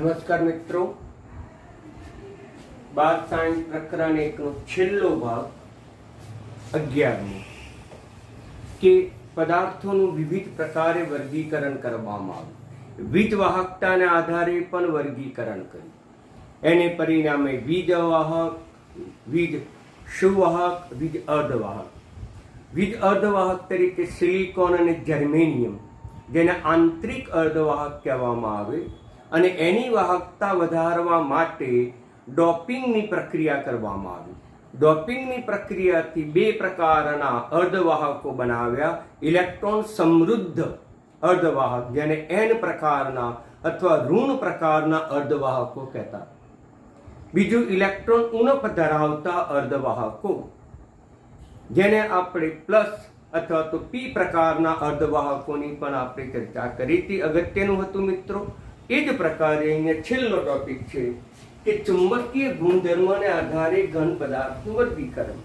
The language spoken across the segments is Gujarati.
નમસ્કાર મિત્રો, બાર સાયન્સ પ્રકરણ 1 નો છેલ્લો ભાગ 11મો કે પદાર્થોનું વિવિધ પ્રકારે વર્ગીકરણ કરવામાં આવ્યું. વીજવાહકતાના આધારે પણ વર્ગીકરણ કર્યું. એને પરિણામે વીજ અવાહક, વીજ સુવાહક, વીજ અર્ધવાહક. વીજ અર્ધવાહક તરીકે સિલિકોન અને જર્મેનિયમ, જેને આંતરિક અર્ધવાહક કહેવામાં આવે, અને એની વાહકતા વધારવા માટે ડોપિંગની પ્રક્રિયા કરવામાં આવી. ડોપિંગની પ્રક્રિયાથી બે પ્રકારના અર્ધવાહકો બનાવ્યા. ઇલેક્ટ્રોન સમૃદ્ધ અર્ધવાહક, જેને એન પ્રકારના અથવા ઋણ પ્રકારના અર્ધવાહકો કહેતા. બીજું ઇલેક્ટ્રોન ઉણપ ધરાવતા અર્ધવાહકો, જેને આપણે પ્લસ અથવા તો પી પ્રકારના અર્ધવાહકોની પણ આપણે ચર્ચા કરી હતી. અગત્યનું હતું મિત્રો. એ જ પ્રકારે અહીંયા છેલ્લો ટોપિક છે કે ચુંબકીય ગુણધર્મને આધારે ઘન પદાર્થનું વર્ગીકરણ.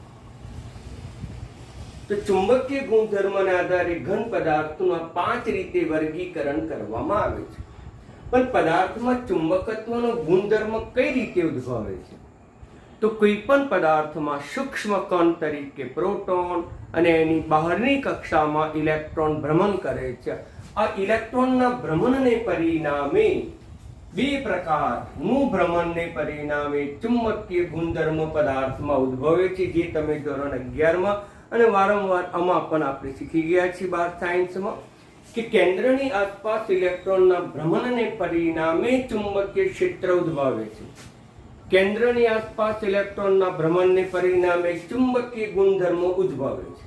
તો ચુંબકીય ગુણધર્મને આધારે ઘન પદાર્થનું 5 રીતે વર્ગીકરણ કરવામાં આવે છે. પણ પદાર્થમાં ચુંબકત્વનો ગુણધર્મ કઈ રીતે ઉદ્ભવે છે? તો કોઈ પણ પદાર્થમાં સૂક્ષ્મ કણ તરીકે પ્રોટોન અને એની બહારની કક્ષામાં ઇલેક્ટ્રોન ભ્રમણ કરે છે. આ ઇલેક્ટ્રોનના ભ્રમણને પરિણામે બે પ્રકારનું ભ્રમણને પરિણામે ચુંબકીય ગુણધર્મ પદાર્થમાં ઉદ્ભવે છે, જે તમે ધોરણ 11માં અને વારંવાર આમાં પણ આપણે શીખી ગયા છીએ બાર સાયન્સમાં, કે કેન્દ્રની આસપાસ ઇલેક્ટ્રોનના ભ્રમણને પરિણામે ચુંબકીય ક્ષેત્ર ઉદ્ભવે છે. કેન્દ્રની આસપાસ ઇલેક્ટ્રોનના ભ્રમણને પરિણામે ચુંબકીય ગુણધર્મો ઉદ્ભવે છે.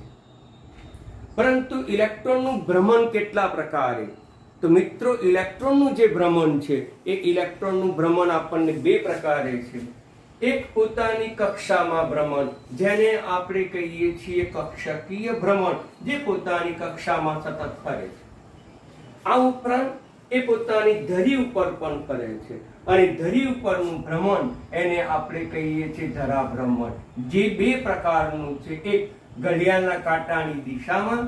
પરંતુ ઇલેક્ટ્રોનનું ભ્રમણ કેટલા પ્રકારે? તો મિત્રો, ઇલેક્ટ્રોનનું જે ભ્રમણ છે એ ઇલેક્ટ્રોનનું ભ્રમણ આપણને બે પ્રકારે છે. એક પોતાની કક્ષામાં ભ્રમણ, જેને આપણે કહીએ છીએ કક્ષકીય ભ્રમણ, જે પોતાની કક્ષામાં સતત ફરે છે. આ ઉપરાંત એ પોતાની ધરી ઉપર પણ ફરે છે, અને ધરી ઉપરનું ભ્રમણ એને આપણે કહીએ છીએ ધરા ભ્રમણ, જે બે પ્રકારનું છે. એક ઘડિયાળના કાંટાની દિશામાં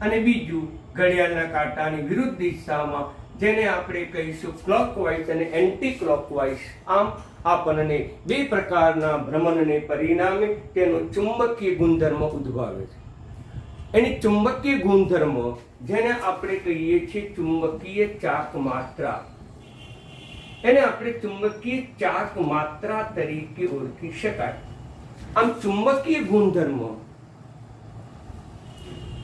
અને બીજું ઘડિયાળના કાંટાની વિરુદ્ધ દિશામાં, જેને આપણે કહીશું ક્લોકવાઇઝ અને એન્ટી ક્લોકવાઇઝ. આમ આપણને બે પ્રકારના ભ્રમણને પરિણામે તેનો ચુંબકીય ગુણધર્મ ઉદ્ભવે છે. એની ચુંબકીય ગુણધર્મ, જેને આપણે કહીએ છીએ ચુંબકીય ચાક માત્રા, એને આપણે ચુંબકીય ચાક માત્રા તરીકે ઓળખી શકાય. આમ ચુંબકીય ગુણધર્મ,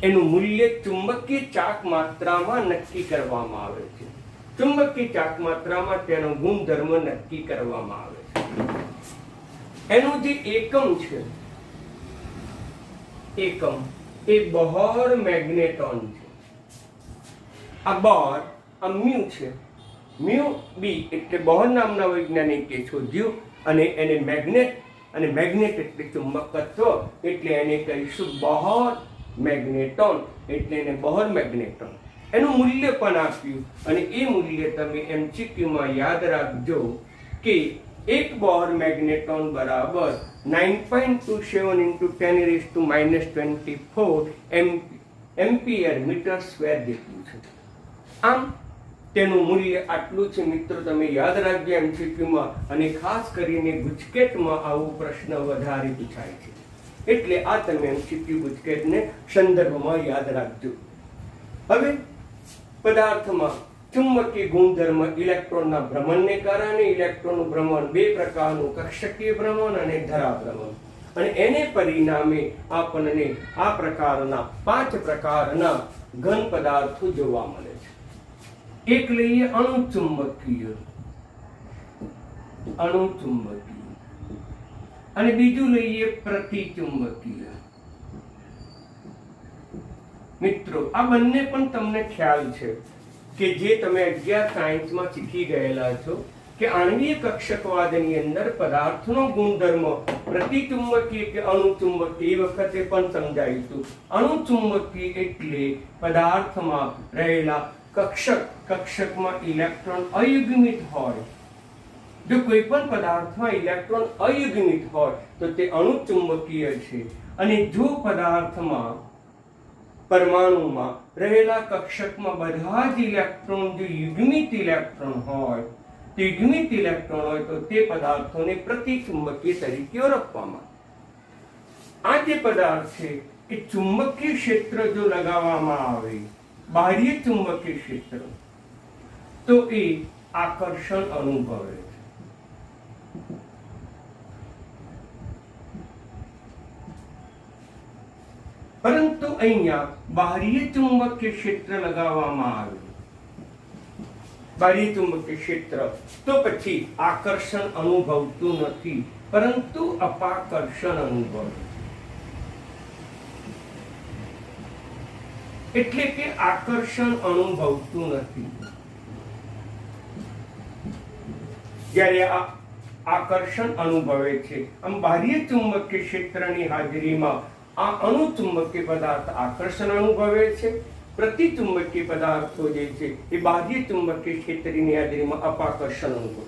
એનું મૂલ્ય ચુંબકીય ચાક માત્રામાં નક્કી કરવામાં આવે છે. ચુંબકીય ચાક માત્રામાં તેનો ગુણધર્મ નક્કી કરવામાં આવે છે. એનું જે એકમ છે, એકમ એ બોહર મેગ્નેટોન છે. આ બોહર, આ મ્યુ છે. મ્યુ બી એટલે બોહર નામના વૈજ્ઞાનિકે શોધ્યું, અને એને મેગ્નેટ, અને મેગ્નેટ એટલે ચુંબકત્વ, એટલે એને કહીશું બોહર મેગ્નેટોન, એટલે એને બોહર મેગ્નેટોન. એનું મૂલ્ય પણ આપ્યું, અને એ મૂલ્ય તમે MCQમાં યાદ રાખજો કે એક બોહર મેગ્નેટોન બરાબર 9.27 × 10⁻⁻24 એમ્પિયર મીટર સ્ક્વેર જેટલું છે. આમ તેનું મૂલ્ય આટલું છે મિત્રો. તમે યાદ રાખજો MCQમાં, અને ખાસ કરીને ગુજકેટમાં આવો પ્રશ્ન વધારે પૂછાય છે, એટલે આ તમે MCQ ગુજકેટને સંદર્ભમાં યાદ રાખજો. હવે પદાર્થમાં ચુંબકીય ગુણધર્મ ઇલેક્ટ્રોનના ભ્રમણને કારણે. ઇલેક્ટ્રોનનું ભ્રમણ બે પ્રકારનું, કક્ષકીય ભ્રમણ અને ધરા ભ્રમણ, અને એને પરિણામે આપણને આ પ્રકારના 5 પ્રકારના ઘન પદાર્થો જોવા મળે છે. એક લઈએ અણુચુંબકીય, અણુચુંબકીય, અને બીજું લઈએ પ્રતિચુંબકીય. મિત્રો, આ બંને પણ તમને ખ્યાલ છે કે જે તમે 11 સાયન્સમાં શીખી ગયેલા છો, કે આણ્વીય કક્ષકવાદની અંદર પદાર્થનો ગુણધર્મ પ્રતિચુંબકીય કે અણુચુંબકીય એ વખતે પણ સમજાવીશું. અણુચુંબકીય એટલે પદાર્થમાં રહેલા કક્ષકમાં ઇલેક્ટ્રોન અયુગ્મિત હોય. જો કોઈ પણ પદાર્થમાં ઇલેક્ટ્રોન અયુગ્મિત હોય તો તે અણુચુંબકીય છે. અને જો પદાર્થમાં, પરમાણુમાં રહેલા કક્ષકમાં બધા જ ઇલેક્ટ્રોન જો યુગ્મિત ઇલેક્ટ્રોન હોય તે યુનિટ ઇલેક્ટ્રોન હોય તો તે પદાર્થોને પ્રતિચુંબકીય તરીકે ઓળખવામાં. આ જે પદાર્થ છે એ ચુંબકીય ક્ષેત્ર જો લગાવવામાં આવે, બાહ્ય ચુંબકીય ક્ષેત્ર, તો એ આકર્ષણ અનુભવે છે. પરંતુ અહીંયા બાહ્ય ચુંબકીય ક્ષેત્ર લગાવવામાં આવે, બાહ્ય ચુંબકીય ક્ષેત્ર, તો પછી આકર્ષણ અનુભવતું નથી, પરંતુ અપાકર્ષણ અનુભવે. એટલે કે આકર્ષણ અનુભવતું નથી. જ્યારે આ આકર્ષણ અનુભવે છે, આમ બાહ્ય ચુંબકીય ક્ષેત્રની હાજરીમાં આ અણુચુંબકીય પદાર્થ આકર્ષણ અનુભવે છે. પ્રતિચુંબકીય પદાર્થો જે છે એ બાહ્ય ચુંબકીય ક્ષેત્રની હાજરીમાં અપાકર્ષણ અનુભવે.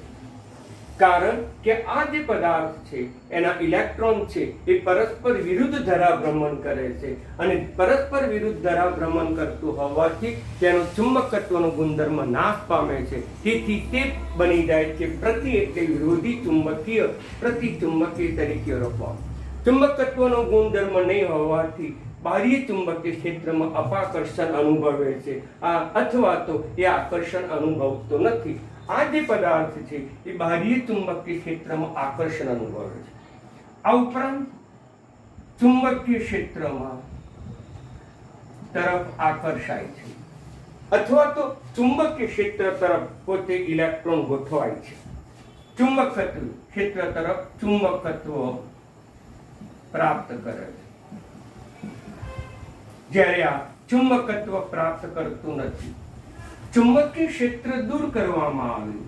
કારણ કે આ જે પદાર્થ છે એના ઇલેક્ટ્રોન છે એ પરસ્પર વિરુદ્ધ ધરાભ્રમણ કરે છે, અને પરસ્પર વિરુદ્ધ ધરાભ્રમણ કરતું હોવાથી તેનો ચુંબકત્વનો ગુણધર્મ નાશ પામે છે. તેથી તે બની જાય છે પ્રતિ એટલે વિરોધી ચુંબકીય, પ્રતિચુંબકીય તરીકે ઓળખવામાં. ચુંબકત્વનો ગુણધર્મ નહીં હોવાથી બાહ્ય ચુંબકીય ક્ષેત્રમાં અપાકર્ષણ અનુભવે છે, અથવા તો એ આકર્ષણ અનુભવતો નથી. આ જે પદાર્થ છે એ બાહ્ય ચુંબકીય ક્ષેત્રમાં આકર્ષણ અનુભવે છે. આ ઉપરાંત ચુંબકીય ક્ષેત્રમાં તરફ આકર્ષાય છે, અથવા તો ચુંબકીય ક્ષેત્ર તરફ પોતે ઇલેક્ટ્રોન ગોઠવાય છે. ચુંબકત્વ ક્ષેત્ર તરફ ચુંબકત્વ પ્રાપ્ત કરે છે. જ્યારે આ ચુંબકત્વ પ્રાપ્ત કરતું નથી, ચુંબકીય ક્ષેત્ર દૂર કરવામાં આવ્યું,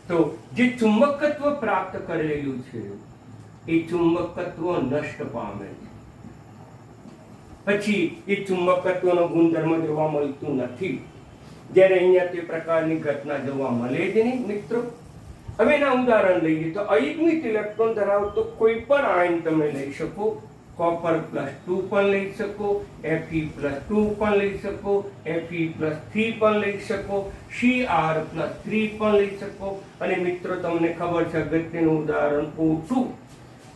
તો જે ચુંબકત્વ પ્રાપ્ત કરેલું છે એ ચુંબકત્વ નષ્ટ પામે છે. પછી એ ચુંબકત્વનો ગુણધર્મ જોવા મળતું નથી. જ્યારે અહીંયા તે પ્રકારની ઘટના જોવા મળે જ નહીં મિત્રો. હવે એના ઉદાહરણ લઈએ તો અયુગ્મિત ઇલેક્ટ્રોન ધરાવતો કોઈ પણ આયન તમે લઈ શકો. કોપર +2 પણ લઈ શકો, Fe+2 પણ લઈ શકો, Fe+3 પણ લઈ શકો, Cr+3 પણ લઈ શકો. અને મિત્રો તમને ખબર છે અગત્યનું ઉદાહરણ O2.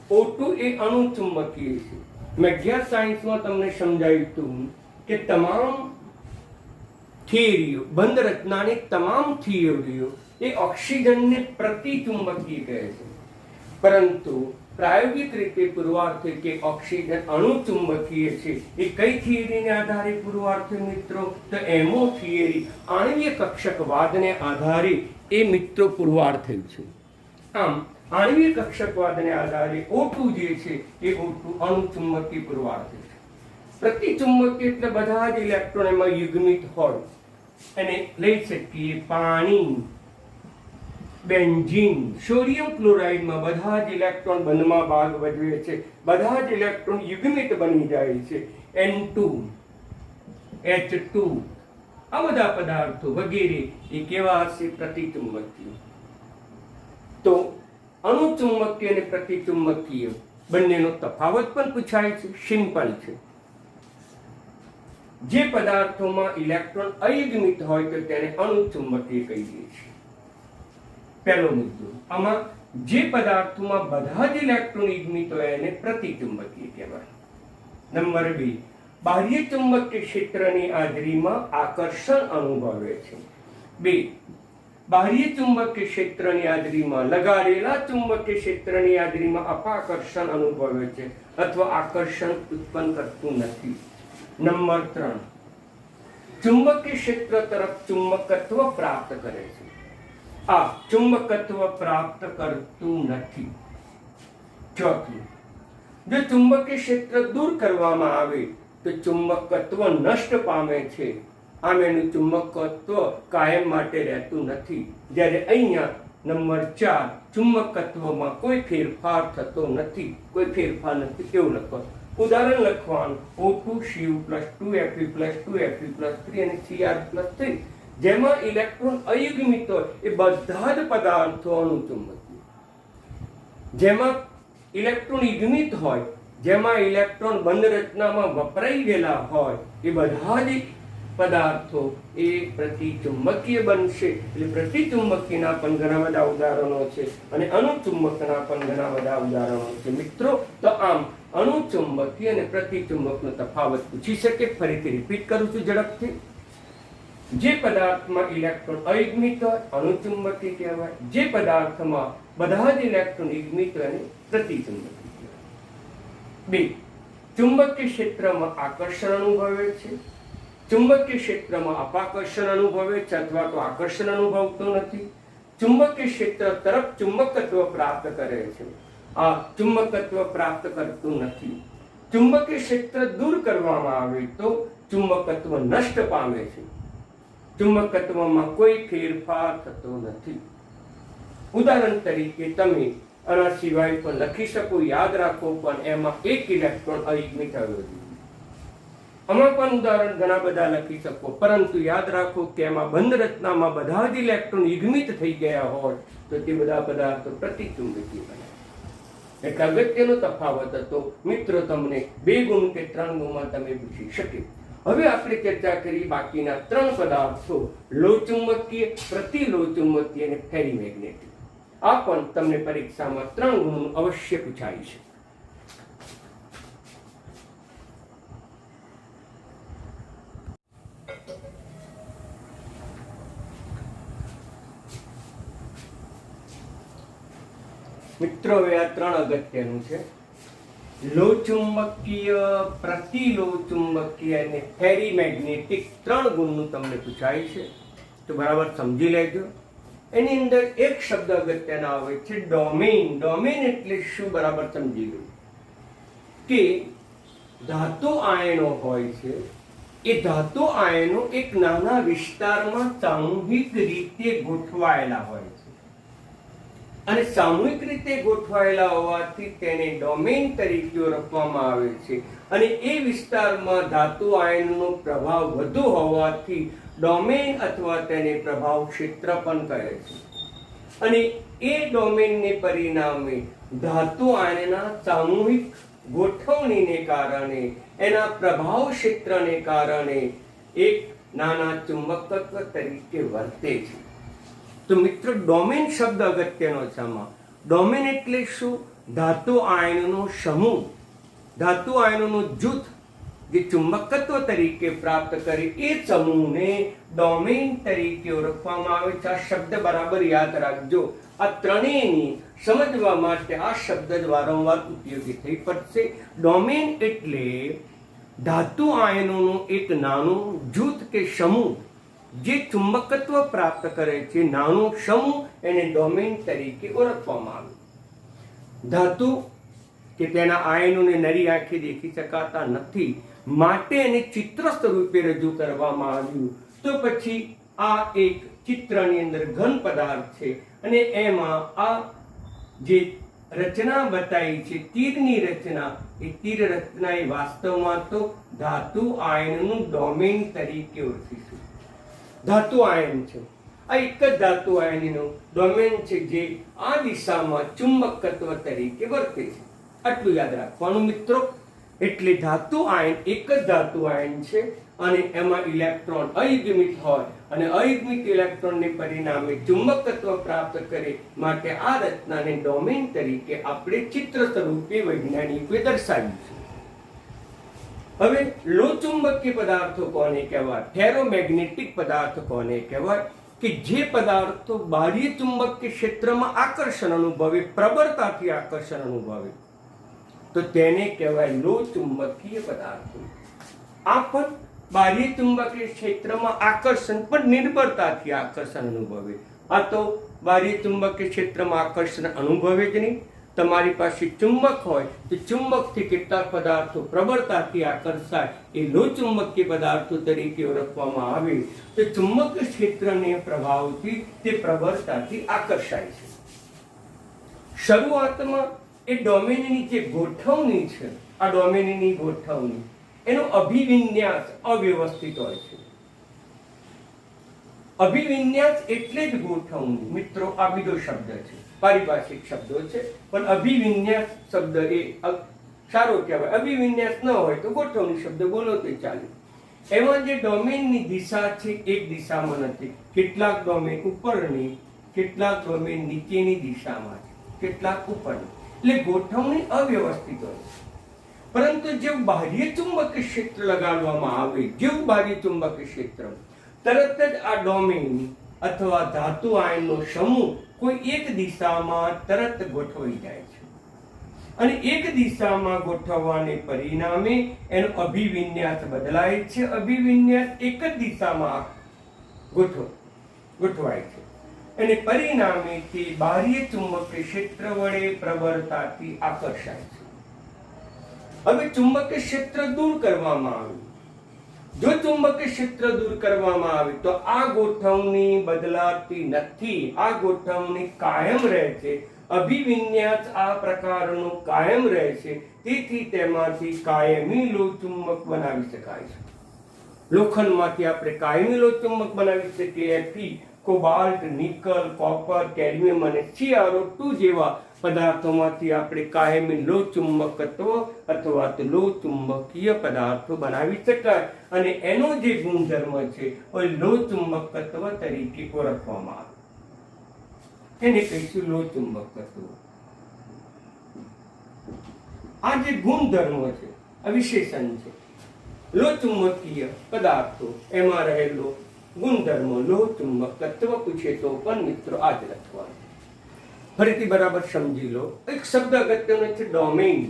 O2 એ અણુચુંબકીય છે. મેં ગેસ સાયન્સમાં તમને સમજાવ્યું હતું કે તમામ થિયરીઓ, બંધ રચનાની તમામ થિયરીઓ એ ઓક્સિજનને પ્રતિચુંબકીય કહે છે. પરંતુ પ્રાયોગિક રીતે પુરવાર થયું કે ઓક્સિજન અણુચુંબકીય છે. એ કઈ થિયરીને આધારે પુરવાર થયું મિત્રો? તો એમો થિયરી, આણ્વીય કક્ષકવાદને આધારે એ મિત્રો પુરવાર થયું છે. આમ આણ્વીય કક્ષકવાદને આધારે O2 જે છે એ O2 અણુચુંબકીય પુરવાર થયું છે. પ્રતિચુંબકીય એટલે બધા જ ઇલેક્ટ્રોન એમાં યુગ્મિત હોય. અને લઈ શકીએ પાણી, બેન્ઝીન, સોડિયમ ક્લોરાઇડમાં બધા જ ઇલેક્ટ્રોન બંધમાં ભાગ ભજવે છે. બધા જ ઇલેક્ટ્રોન યુગ્મિત બની જાય છે. N2, H2, આ બધા પદાર્થો વગેરે એ કેવા હશે? પ્રતિચુંબકીય. તો અણુચુંબકીય અને પ્રતિચુંબકીય બંનેનો તફાવત પણ પૂછાય છે. સિમ્પલ છે. જે પદાર્થોમાં ઇલેક્ટ્રોન અયુગ્મિત હોય તો તેને અણુચુંબકીય કહીએ છીએ. પહેલો મુદ્દો. આમાં જે પદાર્થોમાં બધા જ ઇલેક્ટ્રોન યુગ્મિત હોય એને પ્રતિચુંબકીય કહેવાય. નંબર 2, બાહ્ય ચુંબકીય ક્ષેત્રની હાજરીમાં આકર્ષણ અનુભવે છે. 2, બાહ્ય ચુંબકીય ક્ષેત્રની હાજરીમાં લગાડેલા ચુંબકીય ક્ષેત્રની હાજરીમાં અપાકર્ષણ અનુભવે છે અથવા આકર્ષણ ઉત્પન્ન કરતું નથી. નંબર 3, ચુંબકીય ક્ષેત્ર તરફ ચુંબકત્વ પ્રાપ્ત કરે છે. આ ચુંબકત્વ પ્રાપ્ત કરતું નથી. 4, જો ચુંબકીય ક્ષેત્ર દૂર કરવામાં આવે તો ચુંબકત્વ નષ્ટ પામે છે. આમ એનું ચુંબકત્વ કાયમ માટે રહેતું નથી. જ્યારે અહીંયા નંબર 4, ચુંબકત્વમાં કોઈ ફેરફાર થતો નથી. કોઈ ફેરફાર નથી એવું લખો. ઉદાહરણ લખવાનું O2, Cu+2, Fe+2, Fe+3 અને Cr+3. જેમાં ઇલેક્ટ્રોન અયુગ્મિત હોય એ બધા જ પદાર્થો અણુચુંબકીય. જેમાં ઇલેક્ટ્રોન યુગ્મિત હોય, જેમાં ઇલેક્ટ્રોન બંધ રચનામાં વપરાઈ ગયેલા હોય એ બધા જ પદાર્થો એ પ્રતિચુંબકીય બનશે. એટલે પ્રતિચુંબકીના પણ ઘણા બધા ઉદાહરણો છે અને અણુચુંબકના પણ ઘણા બધા ઉદાહરણો છે મિત્રો. તો આમ અણુચુંબકીય અને પ્રતિચુંબકનો તફાવત પૂછી શકે. ફરીથી રિપીટ કરું છું ઝડપથી. જે પદાર્થમાં ઇલેક્ટ્રોન અયુગ્મિત હોય અણુચુંબકીય કહેવાય. જે પદાર્થમાં બધા જ ઇલેક્ટ્રોન યુગ્મિત હોય એને પ્રતિચુંબકીય. 2. ચુંબકીય ક્ષેત્રમાં આકર્ષણ અનુભવે છે. ચુંબકીય ક્ષેત્રમાં અપાકર્ષણ અનુભવે છે અથવા તો આકર્ષણ અનુભવતો નથી. ચુંબકીય ક્ષેત્ર તરફ ચુંબકત્વ પ્રાપ્ત કરે છે. આ ચુંબકત્વ પ્રાપ્ત કરતું નથી. ચુંબકીય ક્ષેત્ર દૂર કરવામાં આવે તો ચુંબકત્વ નષ્ટ પામે છે. ચુંબકત્વમાં કોઈ ફેરફાર થતો નથી. ઉદાહરણ તરીકે તમે આના સિવાય પણ લખી શકો. યાદ રાખો પણ એમાં એક ઇલેક્ટ્રોન અયુગ્મિત આવ્યો છે. આમાં પણ ઉદાહરણ ઘણા બધા લખી શકો, પરંતુ યાદ રાખો કે એમાં બંધ રચનામાં બધા જ ઇલેક્ટ્રોન યુગ્મિત થઈ ગયા હોય તો તે બધા પદાર્થો પ્રતિચુંબકીય બને. એટલે અગત્યનો તફાવત હતો મિત્રો. તમને 2 ગુણ કે 3 ગુણમાં તમે પૂછી શકે. હવે આપણે ચર્ચા કરી બાકીના 3 પદાર્થો: લોહચુંબકીય, પ્રતિલોહચુંબકીય અને ફેરીમેગ્નેટિક. આ પણ તમને પરીક્ષામાં 3 ગુણનું અવશ્ય પૂછાય છે. મિત્રો હવે આ 3 અગત્યનું છે. લોહચુંબકીય, પ્રતિલોહચુંબકીય અને ફેરીમેગ્નેટિક 3 ગુણનું તમને પૂછાય છે. તો બરાબર સમજી લેજો. એની અંદર એક શબ્દ અગત્યનો આવે છે ડોમેઇન. ડોમેઇન એટલે શું બરાબર સમજી લો કે ધાતુ આયનો હોય છે. એ ધાતુ આયનો એક નાના વિસ્તારમાં સામૂહિક રીતે ગોઠવાયેલા હોય છે અને સામૂહિક રીતે ગોઠવાયેલા હોવાથી તેને ડોમેઇન તરીકે ઓળખવામાં આવે છે. અને એ વિસ્તારમાં ધાતુ આયનનો પ્રભાવ વધુ હોવાથી ડોમેઇન અથવા તેને પ્રભાવ ક્ષેત્ર પણ કહે છે. અને એ ડોમેઇનને પરિણામે ધાતુ આયનના સામૂહિક ગોઠવણીને કારણે, એના પ્રભાવ ક્ષેત્રને કારણે એક નાના ચુંબકત્વ તરીકે વર્તે છે. તો મિત્રો ડોમેઇન શબ્દ અગત્યનો છે. આમાં ડોમેઇન એટલે શું? ધાતુ આયનનો સમૂહ, ધાતુ આયનોનું જૂથ જે ચુંબકત્વ તરીકે પ્રાપ્ત કરે એ સમૂહને ડોમેઇન તરીકે ઓળખવામાં આવે છે. આ શબ્દ બરાબર યાદ રાખજો. આ ત્રણેયની સમજવા માટે આ શબ્દ જ વારંવાર ઉપયોગી થઈ પડશે. ડોમેઇન એટલે ધાતુ આયનોનું એક નાનું જૂથ કે સમૂહ જે ચુંબકત્વ પ્રાપ્ત કરે છે. નાનું સમૂહ એને ડોમેઇન તરીકે ઓળખવામાં આવે. ધાતુ કે તેના આયનોને નરી આંખે દેખી શકાતા નથી, માટે એને ચિત્ર સ્વરૂપે રજૂ કરવામાં આવ્યું. તો પછી આ એક ચિત્રની અંદર ઘન પદાર્થ છે અને એમાં આ જે રચના બતાવી છે તીરની રચના, એ તીર રચના એ વાસ્તવમાં તો ધાતુ આયનનું ડોમેઇન તરીકે ઓળખીશું. ધાતુ આયન છે. આ એક જ ધાતુ આયનનું ડોમેઇન છે જે આ દિશામાં ચુંબકત્વ તરીકે વર્તે છે. આટલું યાદ રાખવાનું મિત્રો. એટલે ધાતુ આયન એક જ ધાતુ આયન છે અને એમાં ઇલેક્ટ્રોન અયુગ્મિત હોય અને અયુગ્મિત ઇલેક્ટ્રોનને પરિણામે ચુંબકત્વ પ્રાપ્ત કરે. માટે આ રચનાને ડોમેઇન તરીકે આપણે ચિત્ર સ્વરૂપે વૈજ્ઞાનિકોએ દર્શાવ્યું છે. હવે લોહચુંબકીય પદાર્થો કોને કહેવાય? ફેરોમેગ્નેટિક પદાર્થ કોને કહેવાય? કે જે પદાર્થો બાહ્ય ચુંબકીય ક્ષેત્રમાં આકર્ષણ અનુભવે, પ્રબળતાથી આકર્ષણ અનુભવે, તો તેને કહેવાય લોહચુંબકીય પદાર્થો. આ પણ બાહ્ય ચુંબકીય ક્ષેત્રમાં આકર્ષણ પણ નિર્બળતાથી આકર્ષણ અનુભવે. આ તો બાહ્ય ચુંબકીય ક્ષેત્રમાં આકર્ષણ અનુભવે જ નહીં. તમારી પાસે ચુંબક હોય તો ચુંબકથી કેટલાક પદાર્થો પ્રબળતાથી આકર્ષાય, એ લોહચુંબકીય પદાર્થો તરીકે ઓળખવામાં આવે. તો ચુંબકીય ક્ષેત્રને પ્રભાવથી તે પ્રબળતાથી આકર્ષાય છે. શરૂઆતમાં એ ડોમેનની જે ગોઠવણી છે, આ ડોમેનની ગોઠવણી, એનો અભિવિન્યાસ અવ્યવસ્થિત હોય છે. અભિવિન્યાસ એટલે જ ગોઠવણી. મિત્રો આ બીજો શબ્દ છે, પારિભાષિક શબ્દો છે, પણ અભિવિન્યાસ શબ્દ એ સારો કહેવાય. અભિવિન્યાસ ન હોય તો ગોઠવણી શબ્દ બોલો તો ચાલે. એમાં જે ડોમેનની દિશા છે એક દિશામાં નથી. કેટલાક ડોમેન ઉપરની, કેટલાક ડોમેન નીચેની દિશામાં છે, કેટલાક ઉપરની. એટલે ગોઠવણી અવ્યવસ્થિત હોય છે. પરંતુ જેવું બાહ્ય ચુંબકીય ક્ષેત્ર લગાડવામાં આવે, જેવું બાહ્ય ચુંબકીય ક્ષેત્ર, તરત જ આ ડોમેન અથવા ધાતુ આયનનો સમૂહ કોઈ એક દિશામાં તરત ગોઠવાઈ જાય છે. અને એક દિશામાં ગોઠવવાને પરિણામે એનો અભિવિન્યાસ બદલાય છે. અભિવિન્યાસ એક જ દિશામાં ગોઠવાય છે અને પરિણામે તે બાહ્ય ચુંબકીય ક્ષેત્ર વડે પ્રબળતાથી આકર્ષાય છે. હવે ચુંબકીય ક્ષેત્ર દૂર કરવામાં આવે, જો ચુંબકીય ક્ષેત્ર દૂર કરવામાં આવે તો આ ગોઠવણી બદલાતી નથી. આ ગોઠવણી કાયમ રહે છે. અભિવિન્યાસ આ પ્રકારનો કાયમ રહે છે. તેથી તેમાંથી કાયમી લોહચુંબક બનાવી શકાય છે. લોખંડમાંથી આપણે કાયમી લોહચુંબક બનાવી શકીએ. Fe, cobalt, nickel, copper, cadmium અને CrO2 જેવા પદાર્થોમાંથી આપણે કાયમી લોહચુંબકત્વ અથવા તો લોહચુંબકીય પદાર્થો બનાવી શકાય અને એનો જે ગુણધર્મ છે એ લોહચુંબકત્વ તરીકે ઓળખવામાં આવે. એને કહીશું લોહચુંબકત્વ. આ જે ગુણધર્મ છે, આ વિશેષણ છે લોહચુંબકીય પદાર્થો, એમાં રહેલો ગુણધર્મ લોહચુંબકત્વ પૂછે તો પણ મિત્રો આ જ લખવાનું. ફરીથી બરાબર સમજી લો. એક શબ્દ અગત્યનો છે ડોમેન,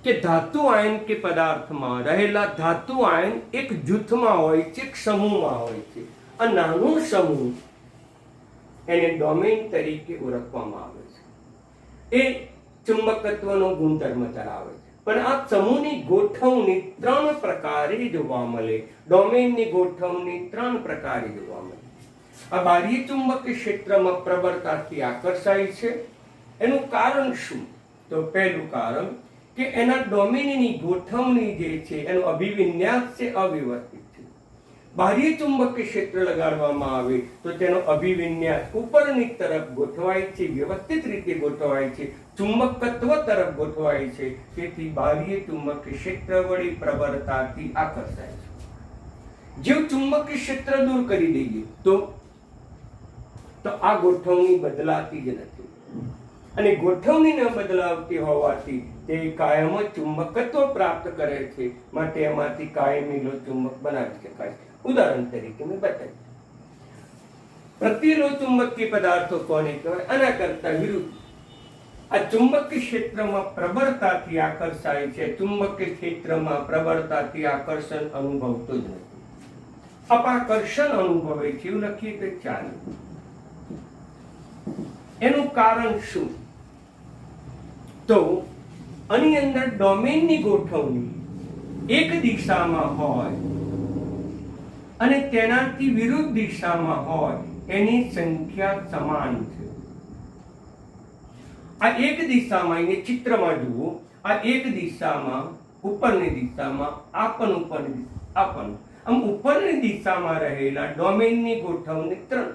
કે ધાતુ આયન કે પદાર્થમાં રહેલા ધાતુ આયન એક જૂથમાં હોય છે, એક સમૂહમાં હોય છે. આ નાનો સમૂહ એને ડોમેન તરીકે ઓળખવામાં આવે છે. એ ચુંબકત્વનો ગુણધર્મ ધરાવે છે. પણ આ સમૂહની ગોઠવણી 3 પ્રકારે જોવા મળે. ડોમેનની ગોઠવણી 3 પ્રકારે જોવા મળે. આ બાહ્ય ચુંબકીય ક્ષેત્રમાં પ્રબળતાથી આકર્ષાય છે. એનું કારણ શું? તો પહેલું કારણ કે એના ડોમેનની ગોઠવણી જે છે એનો અભિવિન્યાસ છે અવ્યવસ્થિત છે. બાહ્ય ચુંબકીય ક્ષેત્ર લગાડવામાં આવે તો તેનો અભિવિન્યાસ ઉપરની તરફ ગોઠવાય છે, વ્યવસ્થિત રીતે ગોઠવાય છે, ચુંબકત્વ તરફ ગોઠવાય છે. તેથી બાહ્ય ચુંબકીય ક્ષેત્ર વડે પ્રબળતાથી આકર્ષાય છે. જેવું ચુંબકીય ક્ષેત્ર દૂર કરી દઈએ તો આ ગોઠવણી બદલાતી જ નથી. અને ગોઠવણી ન બદલાવતી હોવાથી તે કાયમ ચુંબકત્વ પ્રાપ્ત કરે છે. માટે એમાંથી કાયમી લોહચુંબક બનાવી શકાય છે. ઉદાહરણ તરીકે મેં બતાવ્યું. પ્રતિલોહચુંબકીય પદાર્થો કોને કહેવાય? આના કરતા વિરુદ્ધ. આ ચુંબકીય ક્ષેત્રમાં પ્રબળતાથી આકર્ષાય છે. ચુંબકીય ક્ષેત્રમાં પ્રબળતાથી આકર્ષણ અનુભવતો જ નથી. અપાકર્ષણ અનુભવે છે એવું લખીએ તો ચાલે. એનું કારણ શું? તો આની અંદર ડોમેનની ગોઠવણી એક દિશામાં હોય અને તેનાથી વિરુદ્ધ દિશામાં હોય, એની સંખ્યા સમાન છે. આ એક દિશામાં, એને ચિત્રમાં જુઓ, આ એક દિશામાં ઉપરની દિશામાં આમ ઉપરની દિશામાં રહેલા ડોમેનની ગોઠવણી 3,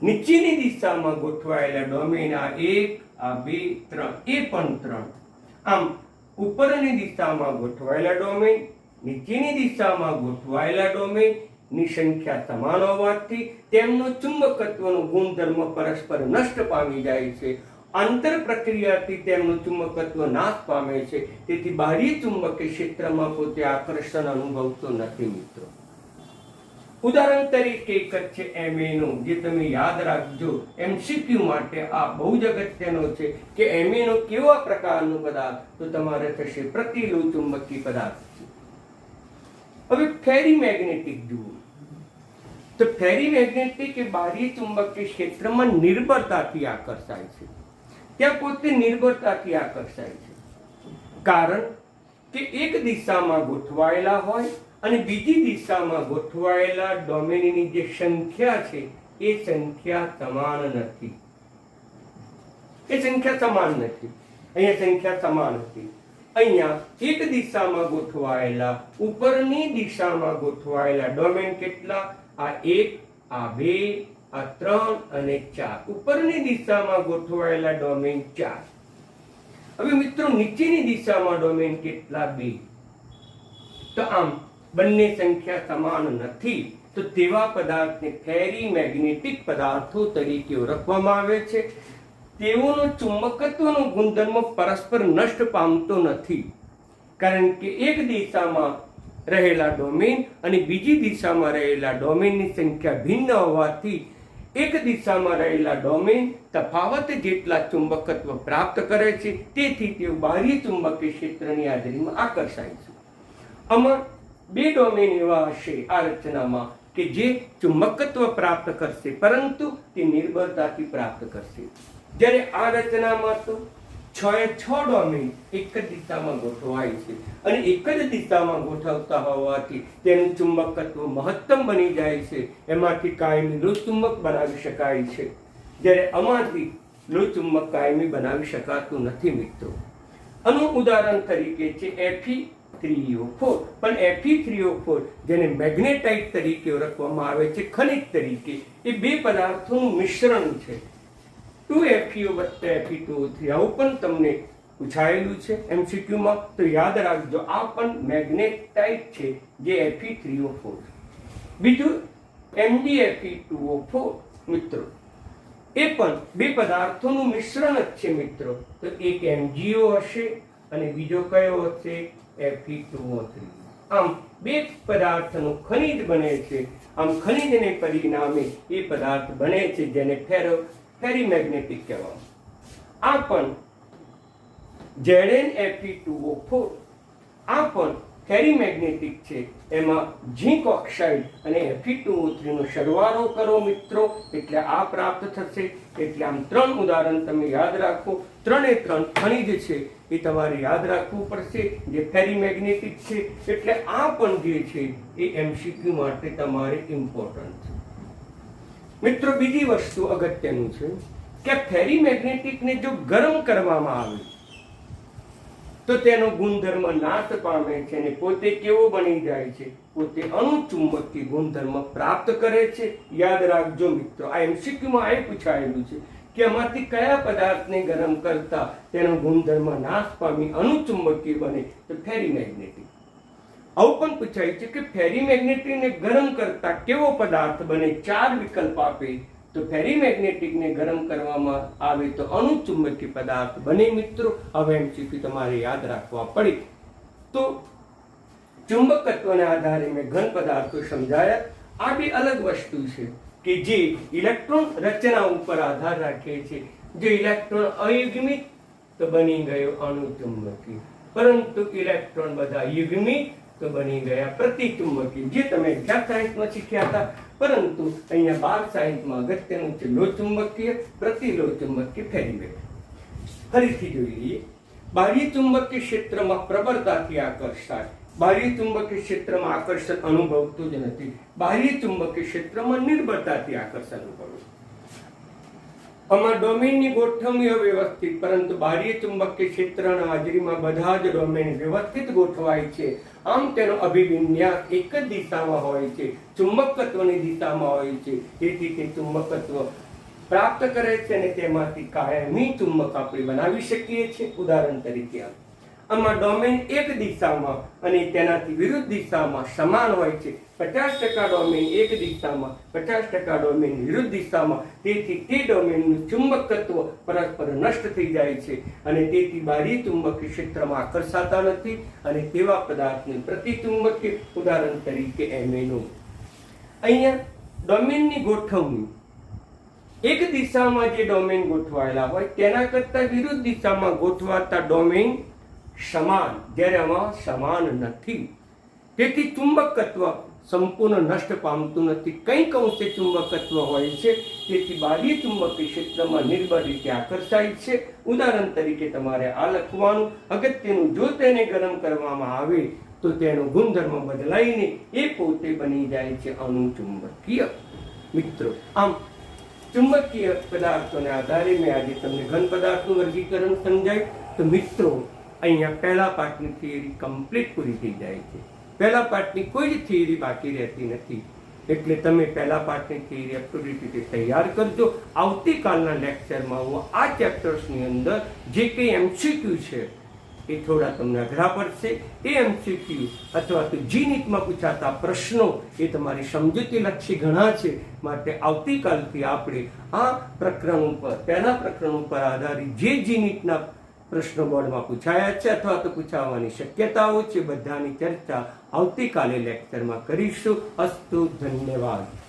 નીચેની દિશામાં ગોઠવાયેલા ડોમેન આ 1, આ 2, 3, એ પણ 3. આમ ઉપરની દિશામાં ગોઠવાયેલા ડોમેન, નીચેની દિશામાં ગોઠવાયેલા ડોમેન ની સંખ્યા સમાન હોવાથી તેમનો ચુંબકત્વનો ગુણધર્મ પરસ્પર નષ્ટ પામી જાય છે. આંતર પ્રક્રિયાથી તેમનું ચુંબકત્વ નાશ પામે છે. તેથી બાહ્ય ચુંબકીય ક્ષેત્રમાં પોતે આકર્ષણ અનુભવતો નથી મિત્રો. ઉદાહરણ તરીકે એક જ છે MA નું, જે તમે યાદ રાખજો MCQ માટે. આ બહુ જ અગત્યનો છે કે MA નો કેવા પ્રકારનો પદાર્થ? તો તમારે થશે પ્રતિલોહચુંબકીય પદાર્થ. હવે ફેરીમેગ્નેટિક જુઓ. તો ફેરીમેગ્નેટિક એ બાહ્ય ચુંબકીય ક્ષેત્રમાં નિર્ભરતાથી આકર્ષાય છે. ત્યાં પોતે નિર્ભરતાથી આકર્ષાય છે. કારણ કે એક દિશામાં ગોઠવાયેલા હોય અને બીજી દિશામાં ગોઠવાયેલા ડોમેનની જે સંખ્યા છે એ સંખ્યા સમાન નથી. અહીંયા સંખ્યા સમાન હતી. અહીંયા એક દિશામાં ગોઠવાયેલા, ઉપરની દિશામાં ગોઠવાયેલા ડોમેન કેટલા? આ 1, આ 2, આ 3 અને 4. ઉપરની દિશામાં ગોઠવાયેલા ડોમેન 4. હવે મિત્રો નીચેની દિશામાં ડોમેન કેટલા? 2. તો આમ બંને સંખ્યા સમાન નથી, તો તેવા પદાર્થને ફેરી મેગ્નેટિક પદાર્થો તરીકે ઓળખવામાં આવે છે. તેઓનો ચુંબકત્વનો ગુણધર્મ પરસ્પર નષ્ટ પામતો નથી, કારણ કે એક દિશામાં રહેલા ડોમેન અને બીજી દિશામાં રહેલા ડોમેનની સંખ્યા ભિન્ન હોવાથી એક દિશામાં રહેલા ડોમેન તફાવત જેટલા ચુંબકત્વ પ્રાપ્ત કરે છે, તેથી તેઓ બાહ્ય ચુંબકીય ક્ષેત્રની હાજરીમાં આકર્ષાય છે. આમાં બે ડોમેન એવા હશે આ રચનામાં કે જે ચુંબકત્વ પ્રાપ્ત કરશે, પરંતુ તે નિર્બળતાથી પ્રાપ્ત કરશે. જ્યારે આ રચનામાં તો 6 ડોમેન એક જ દિશામાં ગોઠવાય છે અને એક જ દિશામાં ગોઠવતા હોવાથી તેનું ચુંબકત્વ મહત્તમ બની જાય છે. એમાંથી કાયમી લોહચુંબક બનાવી શકાય છે, જ્યારે આમાંથી લોહચુંબક કાયમી બનાવી શકાતું નથી. મિત્રો, આનું ઉદાહરણ તરીકે છે Fe3O4. પણ Fe3O4 જેને મેગ્નેટાઇટ તરીકે ઓળખવામાં આવે છે, ખનિજ તરીકે, એ બે પદાર્થોનું મિશ્રણ છે. 2FeO વત્તા Fe2O3 આવું પણ તમને પૂછાયેલું છે MCQ માં, તો યાદ રાખજો આ પણ મેગ્નેટાઇટ છે જે Fe3O4. બીજું MgFe2O4 મિત્રો, એ પણ બે પદાર્થોનું મિશ્રણ જ છે મિત્રો. તો એક MgO હશે અને બીજો કયો હશે? Fe2O3. આમ બે પદાર્થનું ખનિજ બને છે. આમ ખનિજને પરિણામે એ પદાર્થ બને છે જેને ફેરીમેગ્નેટિક કહેવામાં. આ પણ ZnFe2O4 આ પણ ફેરીમેગ્નેટિક છે. એમાં ઝીંક ઓક્સાઇડ અને Fe2O3 નો સરવાળો કરો મિત્રો, એટલે આ પ્રાપ્ત થશે. એટલે આમ 3 ઉદાહરણ તમે યાદ રાખો. 3 ખનિજ છે એ તમારે યાદ રાખવું પડશે જે ફેરીમેગ્નેટિક છે. એટલે આ પણ જે છે એ MCQ માટે તમારે ઇમ્પોર્ટન્ટ છે. મિત્રો, બીજી વસ્તુ અગત્યનું છે કે ફેરીમેગ્નેટિકને જો ગરમ કરવામાં આવે તો તેનો ગુણધર્મ નાશ પામે છે અને પોતે કેવો બની જાય છે? પોતે અણુચુંબકીય ગુણધર્મ પ્રાપ્ત કરે છે. યાદ રાખજો મિત્રો, આ MCQ માં આ પૂછાયેલું છે કે આમાંથી કયા પદાર્થને ગરમ કરતા તેનો ગુણધર્મ નાશ પામી અણુચુંબકીય બને? તો ફેરીમેગ્નેટિક. આવું પણ પૂછાય છે કે ફેરીમેગ્નેટિકને ગરમ કરતા કેવો પદાર્થ બને? 4 વિકલ્પ આપે તો ફેરીમેગ્નેટિકને ગરમ કરવામાં આવે તો અણુચુંબકીય પદાર્થ બને. મિત્રો, હવે MCQ તમારે યાદ રાખવા પડે. તો ચુંબકત્વના આધારે મેં ઘન પદાર્થો સમજાયા. આ બે અલગ વસ્તુ છે કે જે ઇલેક્ટ્રોન રચના ઉપર આધાર રાખે છે. જો ઇલેક્ટ્રોન અયુગ્મિક તો બની ગયો અણુચુંબકીય, પરંતુ ઇલેક્ટ્રોન બધા યુગ્મિક તો બની ગયા પ્રતિચુંબકીય, જે તમે એક્ઝાક્ટ સાયન્સમાં શીખ્યા હતા. પરંતુ અહીંયા 12 સાયન્સમાં અગત્યનું છે લોહચુંબકીય, પ્રતિલોહચુંબકીય, ફેરીમેગ્નેટિક. ફરીથી જોઈ લઈએ. બાહ્ય ચુંબકીય ક્ષેત્રમાં પ્રબળતાથી આકર્ષાય. બાહ્ય ચુંબકીય ક્ષેત્રમાં આકર્ષણ અનુભવતું જ નથી. બાહ્ય ચુંબકીય ક્ષેત્રમાં નિર્બળતાથી આકર્ષણ અનુભવે. આમાં ડોમેનની ગોઠવણી અવ્યવસ્થિત, પરંતુ બાહ્ય ચુંબકીય ક્ષેત્રના હાજરીમાં બધા જ ડોમેન વ્યવસ્થિત ગોઠવાય છે. આમ તેનો અભિવિન્યાસ એક જ દિશામાં હોય છે, ચુંબકત્વની દિશામાં હોય છે. તેથી તે ચુંબકત્વ પ્રાપ્ત કરે છે અને તેમાંથી કાયમી ચુંબક આપણે બનાવી શકીએ છીએ. ઉદાહરણ તરીકે આમાં ડોમેન એક દિશામાં અને તેનાથી વિરુદ્ધ દિશામાં સમાન હોય છે. 50% ડોમેન એક દિશામાં, 50% ડોમેન વિરુદ્ધ દિશામાં. તેથી તે ડોમેનનું ચુંબકત્વ પરસ્પર નષ્ટ થઈ જાય છે અને તેથી બાહ્ય ચુંબકીય ક્ષેત્રમાં આકર્ષાતા નથી અને તેવા પદાર્થને પ્રતિચુંબકીય. ઉદાહરણ તરીકે MnO. અહીંયા ડોમેનની ગોઠવણી એક દિશામાં જે ડોમેન ગોઠવાયેલા હોય તેના કરતા વિરુદ્ધ દિશામાં ગોઠવાતા ડોમેન સમાન, જ્યારે આમાં સમાન નથી. તેથી ચુંબકત્વ સંપૂર્ણ નષ્ટ પામતું નથી. કંઈક અંશે ચુંબકત્વ હોય છે, તેથી બાહ્ય ચુંબકીય ક્ષેત્રમાં નિર્બળ રીતે આકર્ષાય છે. ઉદાહરણ તરીકે તમારે આ લખવાનું અગત્યનું. જો તેને ગરમ કરવામાં આવે તો તેનો ગુણધર્મ બદલાઈને એ પોતે બની જાય છે અણુચુંબકીય. મિત્રો, આમ ચુંબકીય પદાર્થોના આધારે મેં આજે તમને ઘન પદાર્થનું વર્ગીકરણ સમજાવ્યું. તો મિત્રો, અહીંયા પહેલા પાઠની થિયરી કમ્પ્લીટ પૂરી થઈ જાય છે. પહેલા પાઠની કોઈ જ થિયરી બાકી રહેતી નથી. એટલે તમે પહેલા પાઠની થિયરી અપ ટુ ડેટ રીતે તૈયાર કરજો. આવતીકાલના લેક્ચરમાં હું આ ચેપ્ટર્સની અંદર જે કંઈ MCQ છે એ થોડા તમને અઘરા પડશે. એ MCQ અથવા તો જી નીટમાં પૂછાતા પ્રશ્નો એ તમારી સમજૂતીલક્ષી ઘણા છે, માટે આવતીકાલથી આપણે આ પ્રકરણ ઉપર, પહેલા પ્રકરણ ઉપર આધારિત જે જી નીટના પ્રશ્નો બોર્ડમાં પૂછાયા છે અથવા તો પૂછાવાની શક્યતાઓ છે, બધાની ચર્ચા આવતીકાલે લેક્ચરમાં કરીશું. અસ્તુ, ધન્યવાદ.